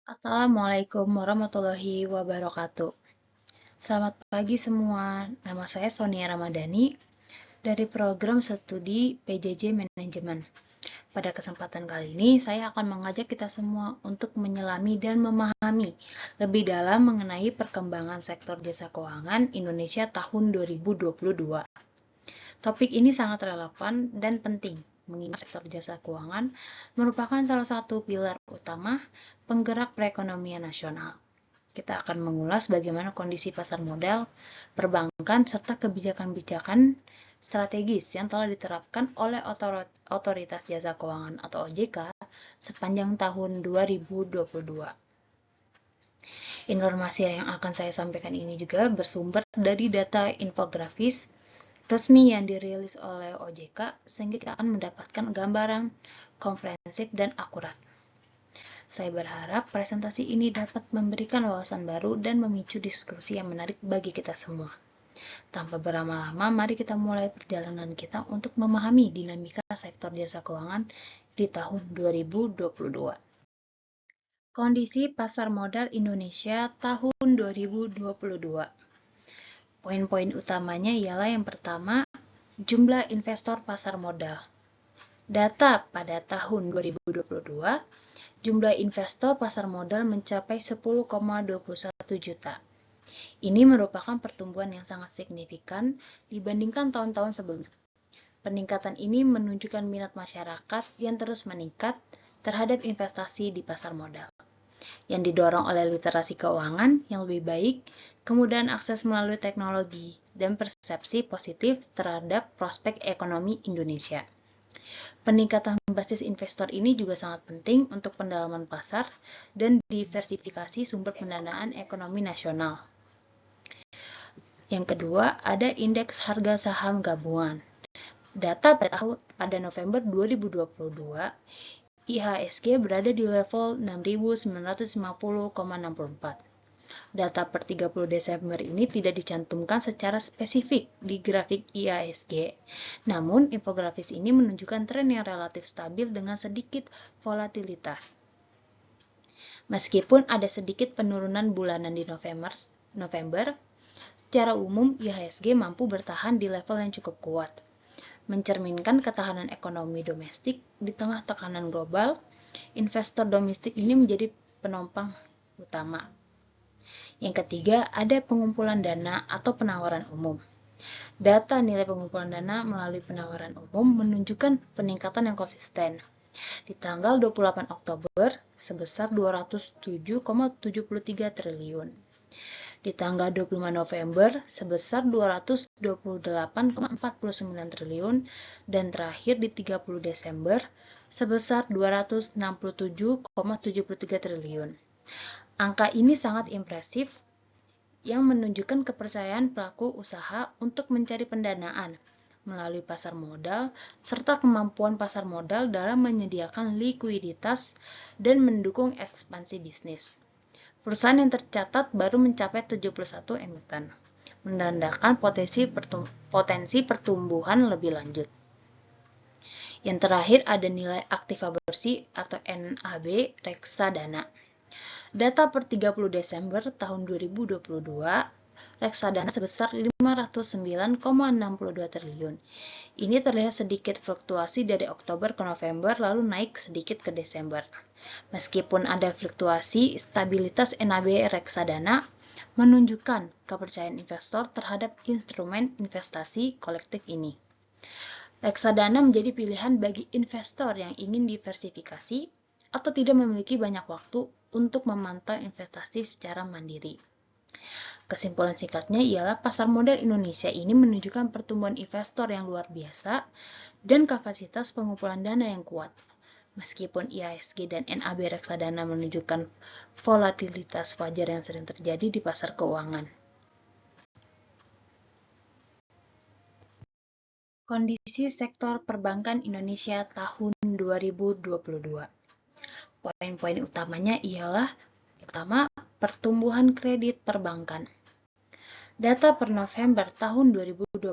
Assalamualaikum warahmatullahi wabarakatuh. Selamat pagi semua, nama saya Sonia Ramadhani dari program studi PJJ Manajemen. Pada kesempatan kali ini, saya akan mengajak kita semua untuk menyelami dan memahami lebih dalam mengenai perkembangan sektor jasa keuangan Indonesia tahun 2022. Topik ini sangat relevan dan penting, mengingat sektor jasa keuangan merupakan salah satu pilar utama penggerak perekonomian nasional. Kita akan mengulas bagaimana kondisi pasar modal, perbankan, serta kebijakan-kebijakan strategis yang telah diterapkan oleh Otoritas Jasa Keuangan atau OJK sepanjang tahun 2022. Informasi yang akan saya sampaikan ini juga bersumber dari data infografis resmi yang dirilis oleh OJK, sehingga kita akan mendapatkan gambaran komprehensif dan akurat. Saya berharap presentasi ini dapat memberikan wawasan baru dan memicu diskusi yang menarik bagi kita semua. Tanpa berlama-lama, mari kita mulai perjalanan kita untuk memahami dinamika sektor jasa keuangan di tahun 2022. Kondisi pasar modal Indonesia tahun 2022. Poin-poin utamanya ialah yang pertama, jumlah investor pasar modal. Data pada tahun 2022, jumlah investor pasar modal mencapai 10,21 juta. Ini merupakan pertumbuhan yang sangat signifikan dibandingkan tahun-tahun sebelumnya. Peningkatan ini menunjukkan minat masyarakat yang terus meningkat terhadap investasi di pasar modal, yang didorong oleh literasi keuangan yang lebih baik, kemudahan akses melalui teknologi, dan persepsi positif terhadap prospek ekonomi Indonesia. Peningkatan basis investor ini juga sangat penting untuk pendalaman pasar dan diversifikasi sumber pendanaan ekonomi nasional. Yang kedua, ada indeks harga saham gabungan. Data pada November 2022, IHSG berada di level 6.950,64. Data per 30 Desember ini tidak dicantumkan secara spesifik di grafik IHSG. Namun, infografis ini menunjukkan tren yang relatif stabil dengan sedikit volatilitas. Meskipun ada sedikit penurunan bulanan di November, secara umum IHSG mampu bertahan di level yang cukup kuat, mencerminkan ketahanan ekonomi domestik di tengah tekanan global. Investor domestik ini menjadi penopang utama. Yang ketiga, ada pengumpulan dana atau penawaran umum. Data nilai pengumpulan dana melalui penawaran umum menunjukkan peningkatan yang konsisten. Di tanggal 28 Oktober sebesar 207,73 triliun. Di tanggal 25 November sebesar 228,49 triliun dan terakhir di 30 Desember sebesar 267,73 triliun. Angka ini sangat impresif yang menunjukkan kepercayaan pelaku usaha untuk mencari pendanaan melalui pasar modal serta kemampuan pasar modal dalam menyediakan likuiditas dan mendukung ekspansi bisnis. Perusahaan yang tercatat baru mencapai 71 emiten, menandakan potensi pertumbuhan lebih lanjut. Yang terakhir ada nilai aktiva bersih atau NAB reksadana. Data per 30 Desember tahun 2022, reksadana sebesar 509,62 triliun. Ini terlihat sedikit fluktuasi dari Oktober ke November lalu naik sedikit ke Desember. Meskipun ada fluktuasi, stabilitas NAB reksadana menunjukkan kepercayaan investor terhadap instrumen investasi kolektif ini. Reksadana menjadi pilihan bagi investor yang ingin diversifikasi atau tidak memiliki banyak waktu untuk memantau investasi secara mandiri. Kesimpulan singkatnya ialah pasar modal Indonesia ini menunjukkan pertumbuhan investor yang luar biasa dan kapasitas pengumpulan dana yang kuat. Meskipun IHSG dan NAB reksadana menunjukkan volatilitas wajar yang sering terjadi di pasar keuangan. Kondisi sektor perbankan Indonesia tahun 2022. Poin-poin utamanya ialah pertama, pertumbuhan kredit perbankan. Data per November tahun 2022,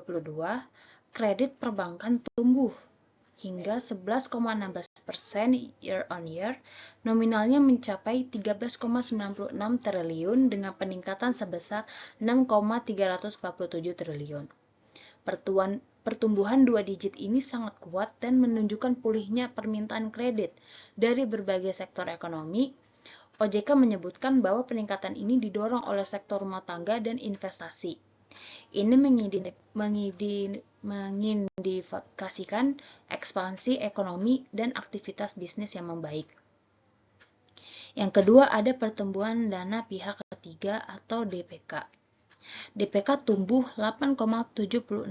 kredit perbankan tumbuh hingga 11,16% year on year, nominalnya mencapai 13,96 triliun dengan peningkatan sebesar 6,347 triliun. Pertumbuhan 2 digit ini sangat kuat dan menunjukkan pulihnya permintaan kredit dari berbagai sektor ekonomi. OJK menyebutkan bahwa peningkatan ini didorong oleh sektor rumah tangga dan investasi. Ini mengindikasikan ekspansi ekonomi dan aktivitas bisnis yang membaik. Yang kedua, ada pertumbuhan dana pihak ketiga atau DPK. DPK tumbuh 8,76%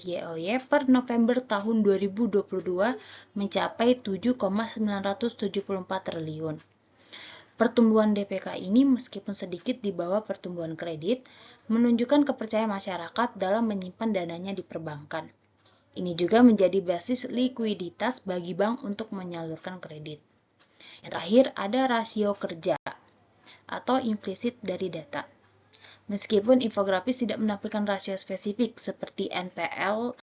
YoY per November tahun 2022 mencapai 7,974 triliun. Pertumbuhan DPK ini meskipun sedikit di bawah pertumbuhan kredit, menunjukkan kepercayaan masyarakat dalam menyimpan dananya di perbankan. Ini juga menjadi basis likuiditas bagi bank untuk menyalurkan kredit. Yang terakhir, ada rasio kerja atau implisit dari data. Meskipun infografis tidak menampilkan rasio spesifik seperti NPL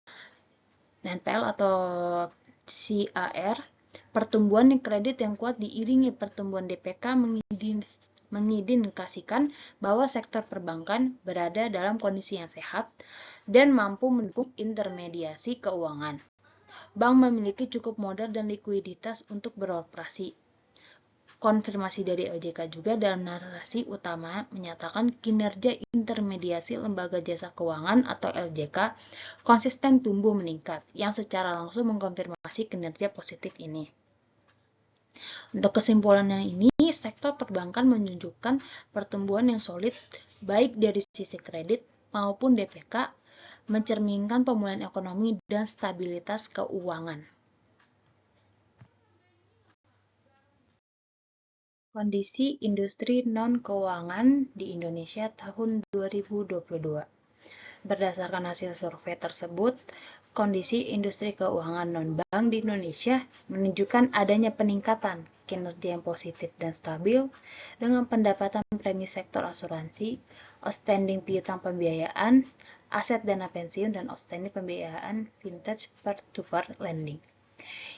atau CAR, pertumbuhan kredit yang kuat diiringi pertumbuhan DPK mengindikasikan bahwa sektor perbankan berada dalam kondisi yang sehat dan mampu mendukung intermediasi keuangan. Bank memiliki cukup modal dan likuiditas untuk beroperasi. Konfirmasi dari OJK juga dalam narasi utama menyatakan kinerja intermediasi lembaga jasa keuangan atau LJK konsisten tumbuh meningkat, yang secara langsung mengkonfirmasi kinerja positif ini. Untuk kesimpulannya ini, sektor perbankan menunjukkan pertumbuhan yang solid baik dari sisi kredit maupun DPK, mencerminkan pemulihan ekonomi dan stabilitas keuangan. Kondisi industri non-keuangan di Indonesia tahun 2022. Berdasarkan hasil survei tersebut, kondisi industri keuangan non-bank di Indonesia menunjukkan adanya peningkatan kinerja yang positif dan stabil dengan pendapatan premi sektor asuransi, outstanding piutang pembiayaan, aset dana pensiun, dan outstanding pembiayaan vintage peer-to-peer lending.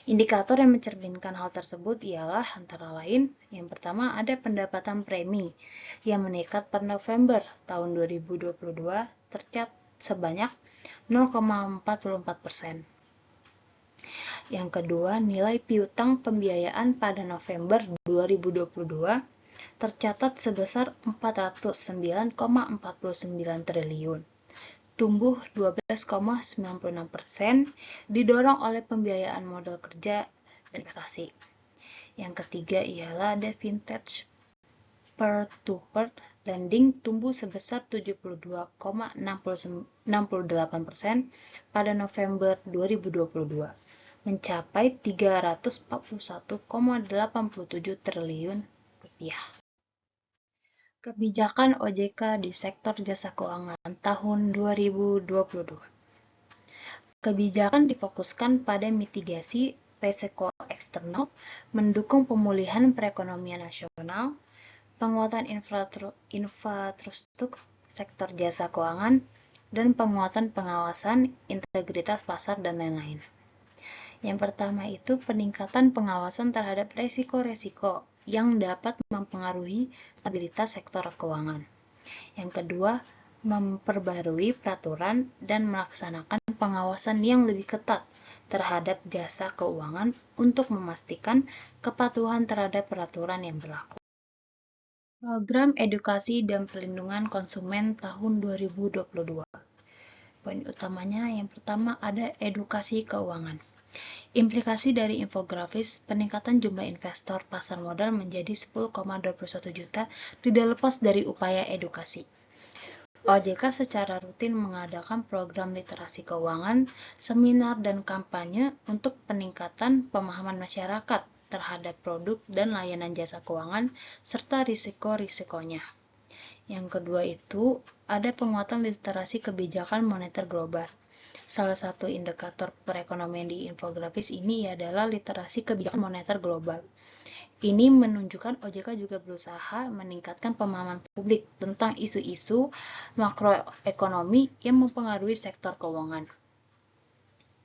Indikator yang mencerminkan hal tersebut ialah antara lain, yang pertama ada pendapatan premi yang meningkat per November tahun 2022 tercatat sebanyak 0,44%. Yang kedua, nilai piutang pembiayaan pada November 2022 tercatat sebesar 409,49 triliun. Tumbuh 12,96%, didorong oleh pembiayaan modal kerja dan investasi. Yang ketiga ialah ada vintage peer-to-peer lending tumbuh sebesar 72,68% pada November 2022, mencapai 341,87 triliun rupiah. Kebijakan OJK di sektor jasa keuangan tahun 2022. Kebijakan difokuskan pada mitigasi risiko eksternal, mendukung pemulihan perekonomian nasional, penguatan infrastruktur sektor jasa keuangan, dan penguatan pengawasan integritas pasar dan lain-lain. Yang pertama itu peningkatan pengawasan terhadap risiko-risiko yang dapat mempengaruhi stabilitas sektor keuangan. Yang kedua, memperbarui peraturan dan melaksanakan pengawasan yang lebih ketat terhadap jasa keuangan untuk memastikan kepatuhan terhadap peraturan yang berlaku. Program Edukasi dan Perlindungan Konsumen tahun 2022. Poin utamanya yang pertama ada edukasi keuangan. Implikasi dari infografis peningkatan jumlah investor pasar modal menjadi 10,21 juta tidak lepas dari upaya edukasi. OJK secara rutin mengadakan program literasi keuangan, seminar, dan kampanye untuk peningkatan pemahaman masyarakat terhadap produk dan layanan jasa keuangan serta risiko-risikonya. Yang kedua itu ada penguatan literasi kebijakan moneter global. Salah satu indikator perekonomian di infografis ini adalah literasi kebijakan moneter global. Ini menunjukkan OJK juga berusaha meningkatkan pemahaman publik tentang isu-isu makroekonomi yang mempengaruhi sektor keuangan.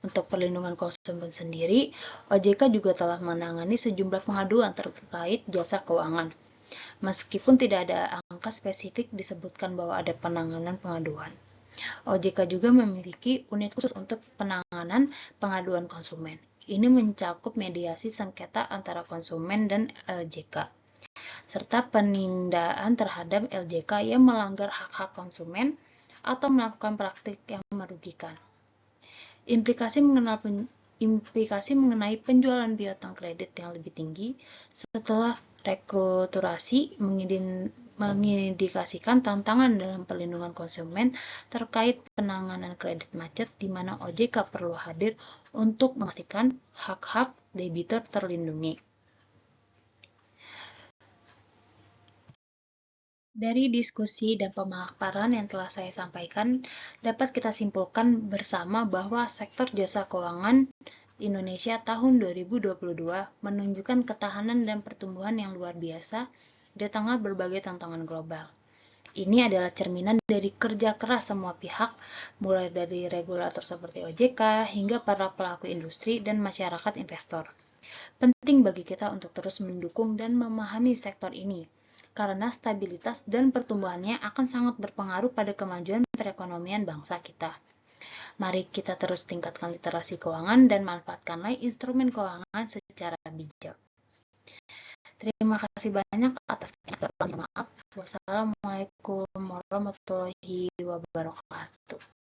Untuk perlindungan konsumen sendiri, OJK juga telah menangani sejumlah pengaduan terkait jasa keuangan. Meskipun tidak ada angka spesifik disebutkan bahwa ada penanganan pengaduan. OJK juga memiliki unit khusus untuk penanganan pengaduan konsumen. Ini mencakup mediasi sengketa antara konsumen dan LJK, serta penindakan terhadap LJK yang melanggar hak-hak konsumen atau melakukan praktik yang merugikan. Implikasi mengenai penjualan piutang kredit yang lebih tinggi setelah restrukturasi mengindikasikan tantangan dalam perlindungan konsumen terkait penanganan kredit macet, di mana OJK perlu hadir untuk memastikan hak-hak debitur terlindungi. Dari diskusi dan pemaparan yang telah saya sampaikan, dapat kita simpulkan bersama bahwa sektor jasa keuangan Indonesia tahun 2022 menunjukkan ketahanan dan pertumbuhan yang luar biasa di tengah berbagai tantangan global. Ini adalah cerminan dari kerja keras semua pihak, mulai dari regulator seperti OJK hingga para pelaku industri dan masyarakat investor. Penting bagi kita untuk terus mendukung dan memahami sektor ini, karena stabilitas dan pertumbuhannya akan sangat berpengaruh pada kemajuan perekonomian bangsa kita. Mari kita terus tingkatkan literasi keuangan dan manfaatkanlah instrumen keuangan secara bijak. Terima kasih banyak atas maaf. Wassalamualaikum warahmatullahi wabarakatuh.